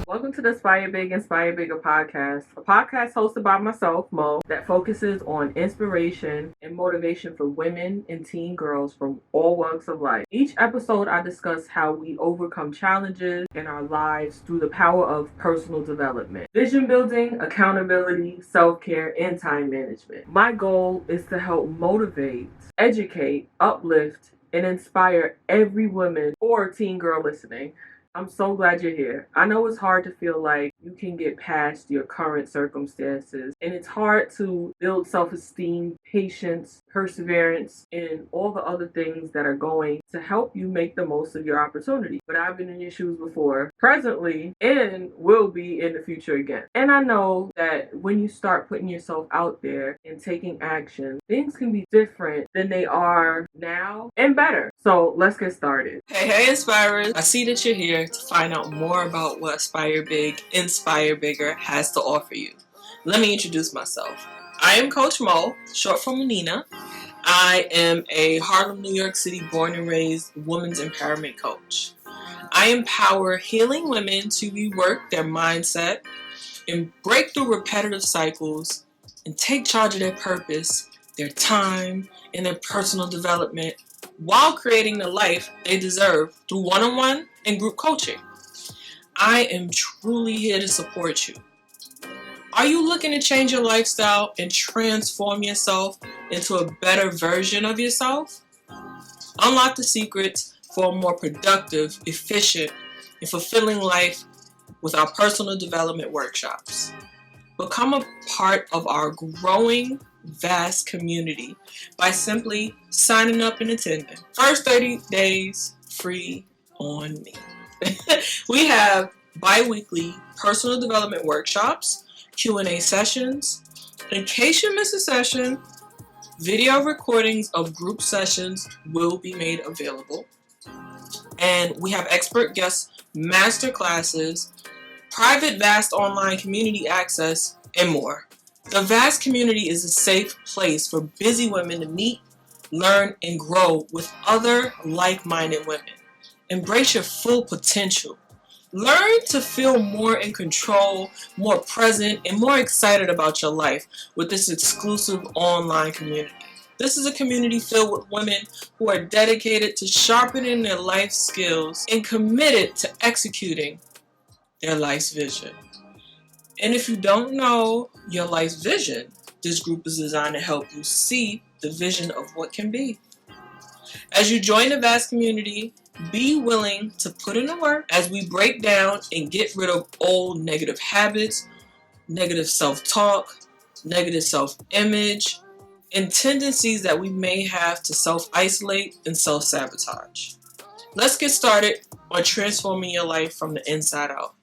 Welcome to the Inspire Big, Inspire Bigger podcast, a podcast hosted by myself, Mo, that focuses on inspiration and motivation for women and teen girls from all walks of life. Each episode, I discuss how we overcome challenges in our lives through the power of personal development, vision building, accountability, self-care, and time management. My goal is to help motivate, educate, uplift, and inspire every woman or teen girl listening. I'm so glad you're here. I know it's hard to feel like you can get past your current circumstances, and it's hard to build self-esteem, patience, perseverance, and all the other things that are going to help you make the most of your opportunity. But I've been in your shoes before, presently, and will be in the future again. And I know that when you start putting yourself out there and taking action, things can be different than they are now and better. So let's get started. Hey, Inspirers. I see that you're here to find out more about what Aspire Big, Inspire Bigger has to offer you. Let me introduce myself. I am Coach Mo, short for Menina. I am a Harlem, New York City born and raised women's empowerment coach. I empower healing women to rework their mindset and break through repetitive cycles and take charge of their purpose, their time, and their personal development while creating the life they deserve through one-on-one and group coaching. I am truly here to support you. Are you looking to change your lifestyle and transform yourself into a better version of yourself? Unlock the secrets for a more productive, efficient, and fulfilling life with our personal development workshops. Become a part of our growing, vast community by simply signing up and attending. First 30 days free on me. We have bi-weekly personal development workshops, Q&A sessions. In case you miss a session, video recordings of group sessions will be made available. And we have expert guest master classes, private vast online community access, and more. The vast community is a safe place for busy women to meet, learn, and grow with other like-minded women. Embrace your full potential. Learn to feel more in control, more present, and more excited about your life with this exclusive online community. This is a community filled with women who are dedicated to sharpening their life skills and committed to executing their life's vision. And if you don't know your life's vision, this group is designed to help you see the vision of what can be. As you join the vast community, be willing to put in the work as we break down and get rid of old negative habits, negative self-talk, negative self-image, and tendencies that we may have to self-isolate and self-sabotage. Let's get started on transforming your life from the inside out.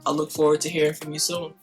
I look forward to hearing from you soon.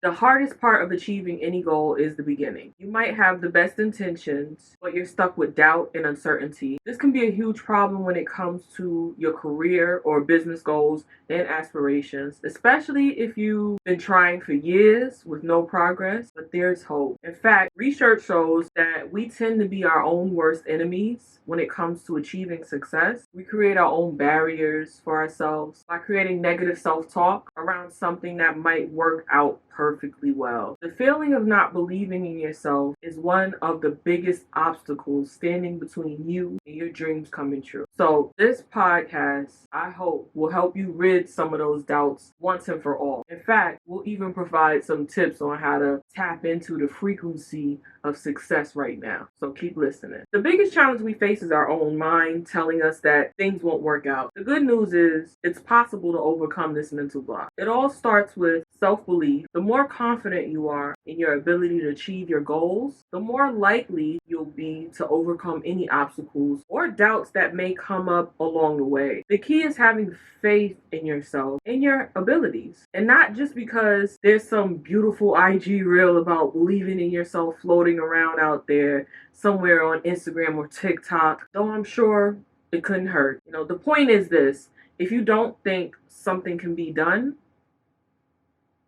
The hardest part of achieving any goal is the beginning. You might have the best intentions, but you're stuck with doubt and uncertainty. This can be a huge problem when it comes to your career or business goals and aspirations, especially if you've been trying for years with no progress, but there's hope. In fact, research shows that we tend to be our own worst enemies when it comes to achieving success. We create our own barriers for ourselves by creating negative self-talk around something that might work out perfectly well. The feeling of not believing in yourself is one of the biggest obstacles standing between you and your dreams coming true. So this podcast, I hope, will help you rid some of those doubts once and for all. In fact, we'll even provide some tips on how to tap into the frequency of success right now. So keep listening. The biggest challenge we face is our own mind telling us that things won't work out. The good news is it's possible to overcome this mental block. It all starts with self-belief. The more confident you are in your ability to achieve your goals, the more likely you'll be to overcome any obstacles or doubts that may come up along the way. The key is having faith in yourself and your abilities, and not just because there's some beautiful IG reel about believing in yourself floating around out there somewhere on Instagram or TikTok, though I'm sure it couldn't hurt. The point is this: if you don't think something can be done,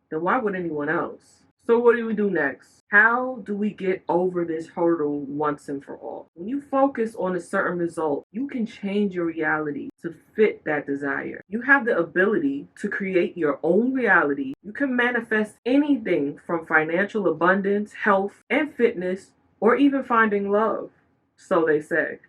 then why would anyone else? So what do we do next? How do we get over this hurdle once and for all? When you focus on a certain result, you can change your reality to fit that desire. You have the ability to create your own reality. You can manifest anything from financial abundance, health, and fitness, or even finding love. So they say.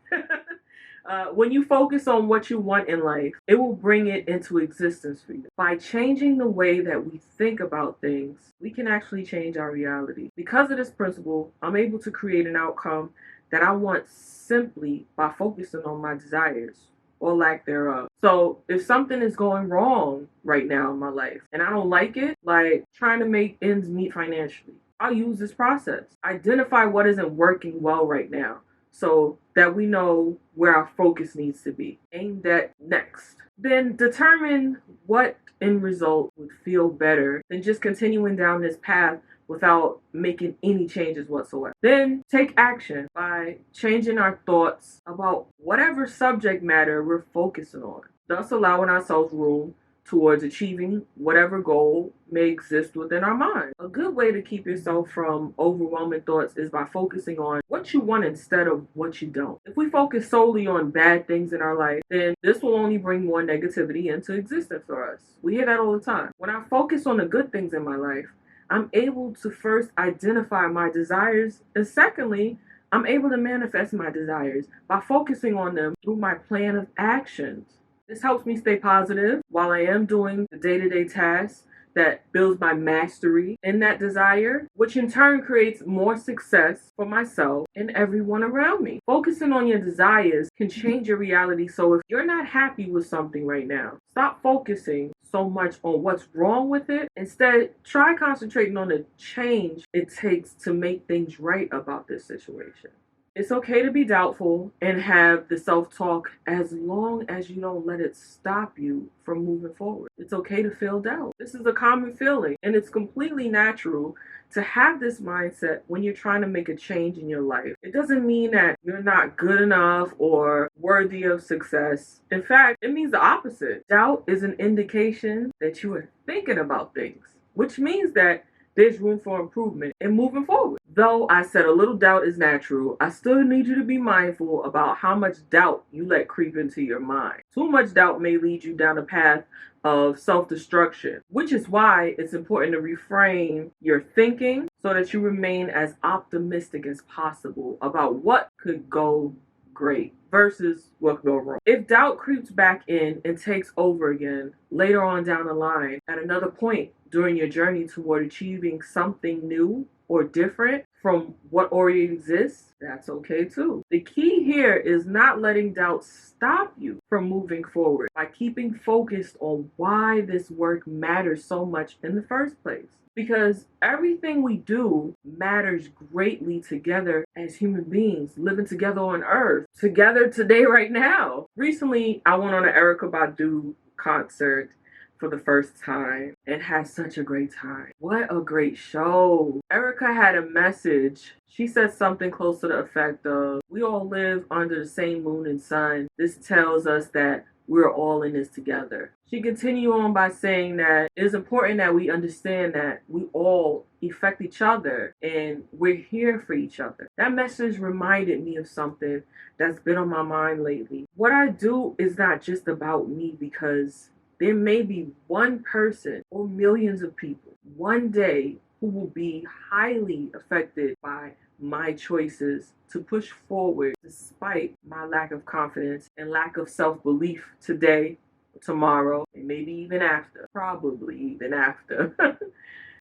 When you focus on what you want in life, it will bring it into existence for you. By changing the way that we think about things, we can actually change our reality. Because of this principle, I'm able to create an outcome that I want simply by focusing on my desires or lack thereof. So if something is going wrong right now in my life and I don't like it, like trying to make ends meet financially, I'll use this process. Identify what isn't working well right now so that we know where our focus needs to be. Aim that next. Then determine what end result would feel better than just continuing down this path without making any changes whatsoever. Then take action by changing our thoughts about whatever subject matter we're focusing on, thus allowing ourselves room towards achieving whatever goal may exist within our mind. A good way to keep yourself from overwhelming thoughts is by focusing on what you want instead of what you don't. If we focus solely on bad things in our life, then this will only bring more negativity into existence for us. We hear that all the time. When I focus on the good things in my life, I'm able to first identify my desires, and secondly, I'm able to manifest my desires by focusing on them through my plan of actions. This helps me stay positive while I am doing the day-to-day tasks that builds my mastery in that desire, which in turn creates more success for myself and everyone around me. Focusing on your desires can change your reality. So if you're not happy with something right now, stop focusing so much on what's wrong with it. Instead, try concentrating on the change it takes to make things right about this situation. It's okay to be doubtful and have the self-talk as long as you don't let it stop you from moving forward. It's okay to feel doubt. This is a common feeling, and it's completely natural to have this mindset when you're trying to make a change in your life. It doesn't mean that you're not good enough or worthy of success. In fact, it means the opposite. Doubt is an indication that you are thinking about things, which means that there's room for improvement and moving forward. Though I said a little doubt is natural, I still need you to be mindful about how much doubt you let creep into your mind. Too much doubt may lead you down a path of self-destruction, which is why it's important to reframe your thinking so that you remain as optimistic as possible about what could go great versus what could go wrong. If doubt creeps back in and takes over again later on down the line at another point during your journey toward achieving something new or different from what already exists, that's okay too. The key here is not letting doubt stop you from moving forward by keeping focused on why this work matters so much in the first place. Because everything we do matters greatly together as human beings living together on earth, together today, right now. Recently, I went on an Erykah Badu concert for the first time and had such a great time. What a great show. Erykah had a message. She said something close to the effect of, we all live under the same moon and sun. This tells us that we're all in this together. She continued on by saying that it is important that we understand that we all affect each other and we're here for each other. That message reminded me of something that's been on my mind lately. What I do is not just about me, because there may be one person or millions of people one day who will be highly affected by my choices to push forward despite my lack of confidence and lack of self-belief today, tomorrow, and maybe even after. Probably even after.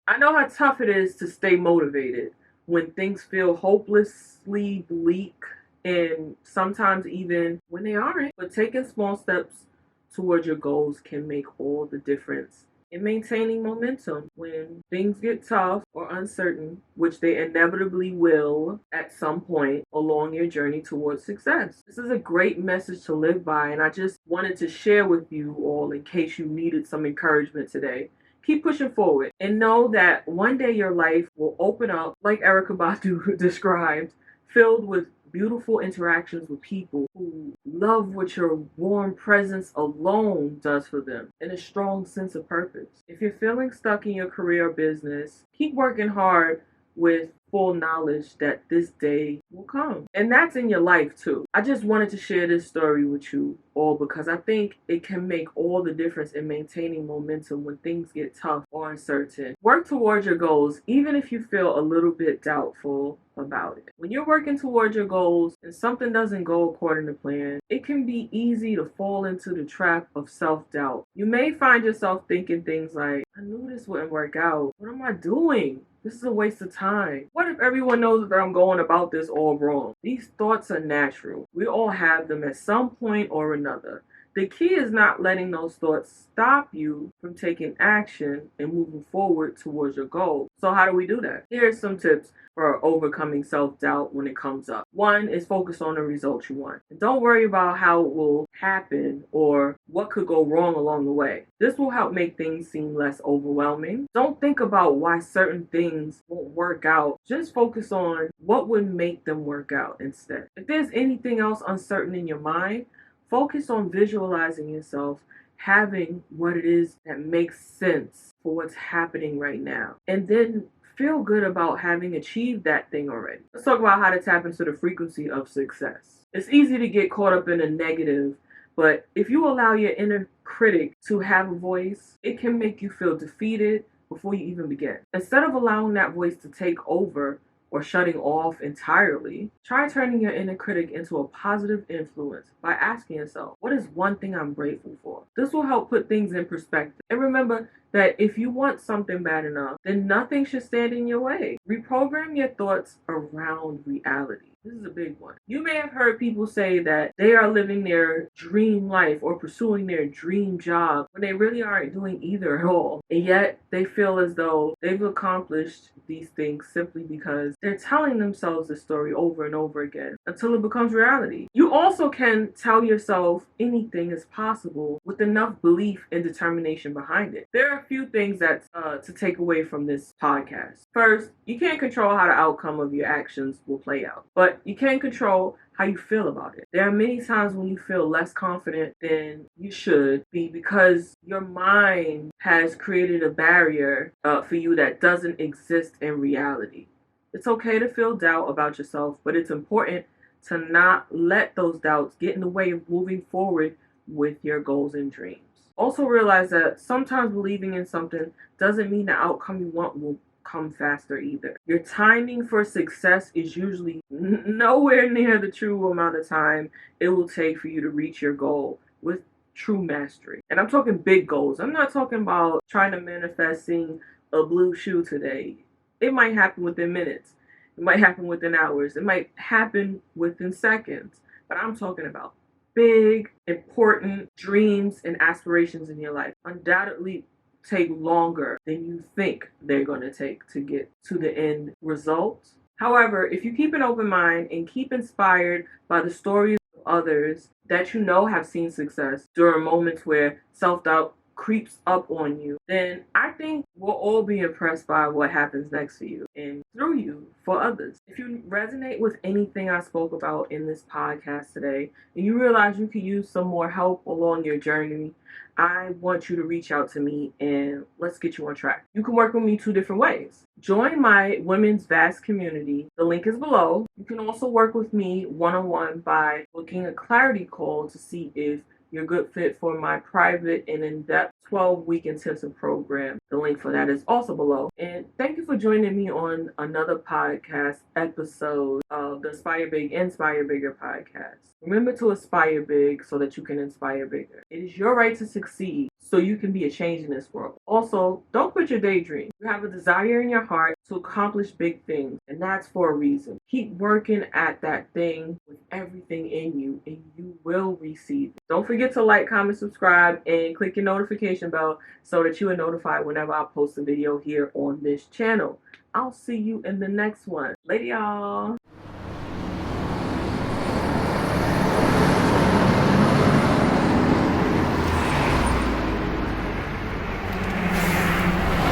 I know how tough it is to stay motivated when things feel hopelessly bleak, and sometimes even when they aren't. But taking small steps towards your goals can make all the difference in maintaining momentum when things get tough or uncertain, which they inevitably will at some point along your journey towards success. This is a great message to live by, and I just wanted to share with you all in case you needed some encouragement today. Keep pushing forward and know that one day your life will open up, like Erykah Badu described, filled with beautiful interactions with people who love what your warm presence alone does for them, and a strong sense of purpose. If you're feeling stuck in your career or business, keep working hard with full knowledge that this day will come. And that's in your life too. I just wanted to share this story with you all because I think it can make all the difference in maintaining momentum when things get tough or uncertain. Work towards your goals, even if you feel a little bit doubtful about it. When you're working towards your goals and something doesn't go according to plan, it can be easy to fall into the trap of self-doubt. You may find yourself thinking things like, I knew this wouldn't work out. What am I doing? This is a waste of time. What if everyone knows that I'm going about this all wrong? These thoughts are natural. We all have them at some point or another. The key is not letting those thoughts stop you from taking action and moving forward towards your goal. So how do we do that? Here's some tips for overcoming self-doubt when it comes up. One is focus on the results you want. And don't worry about how it will happen or what could go wrong along the way. This will help make things seem less overwhelming. Don't think about why certain things won't work out. Just focus on what would make them work out instead. If there's anything else uncertain in your mind, focus on visualizing yourself having what it is that makes sense for what's happening right now. And then feel good about having achieved that thing already. Let's talk about how to tap into the frequency of success. It's easy to get caught up in a negative, but if you allow your inner critic to have a voice, it can make you feel defeated before you even begin. Instead of allowing that voice to take over or shutting off entirely, try turning your inner critic into a positive influence by asking yourself, what is one thing I'm grateful for? This will help put things in perspective. And remember that if you want something bad enough, then nothing should stand in your way. Reprogram your thoughts around reality. This is a big one. You may have heard people say that they are living their dream life or pursuing their dream job when they really aren't doing either at all. And yet they feel as though they've accomplished these things simply because they're telling themselves the story over and over again until it becomes reality. You also can tell yourself anything is possible with enough belief and determination behind it. There are a few things that to take away from this podcast. First, you can't control how the outcome of your actions will play out, but you can control how you feel about it. There are many times when you feel less confident than you should be because your mind has created a barrier for you that doesn't exist in reality. It's okay to feel doubt about yourself, but it's important to not let those doubts get in the way of moving forward with your goals and dreams. Also realize that sometimes believing in something doesn't mean the outcome you want will come faster either. Your timing for success is usually nowhere near the true amount of time it will take for you to reach your goal with true mastery. And I'm talking big goals. I'm not talking about trying to manifesting a blue shoe today. It might happen within minutes. It might happen within hours. It might happen within seconds. But I'm talking about big, important dreams and aspirations in your life. Undoubtedly take longer than you think they're going to take to get to the end result. However, if you keep an open mind and keep inspired by the stories of others that you know have seen success during moments where self-doubt creeps up on you, then I think we'll all be impressed by what happens next for you and through you for others. If you resonate with anything I spoke about in this podcast today and you realize you could use some more help along your journey, I want you to reach out to me and let's get you on track. You can work with me two different ways. Join my women's vast community. The link is below. You can also work with me one-on-one by booking a clarity call to see if you're a good fit for my private and in-depth 12-week intensive program. The link for that is also below. And thank you for joining me on another podcast episode of the Aspire Big, Inspire Bigger podcast. Remember to aspire big so that you can inspire bigger. It is your right to succeed so you can be a change in this world. Also, don't quit your daydream. You have a desire in your heart to accomplish big things, and that's for a reason. Keep working at that thing with everything in you, and you will receive it. Don't forget to like, comment, subscribe, and click your notification bell so that you are notified whenever I post a video here on this channel. I'll see you in the next one. Later, y'all.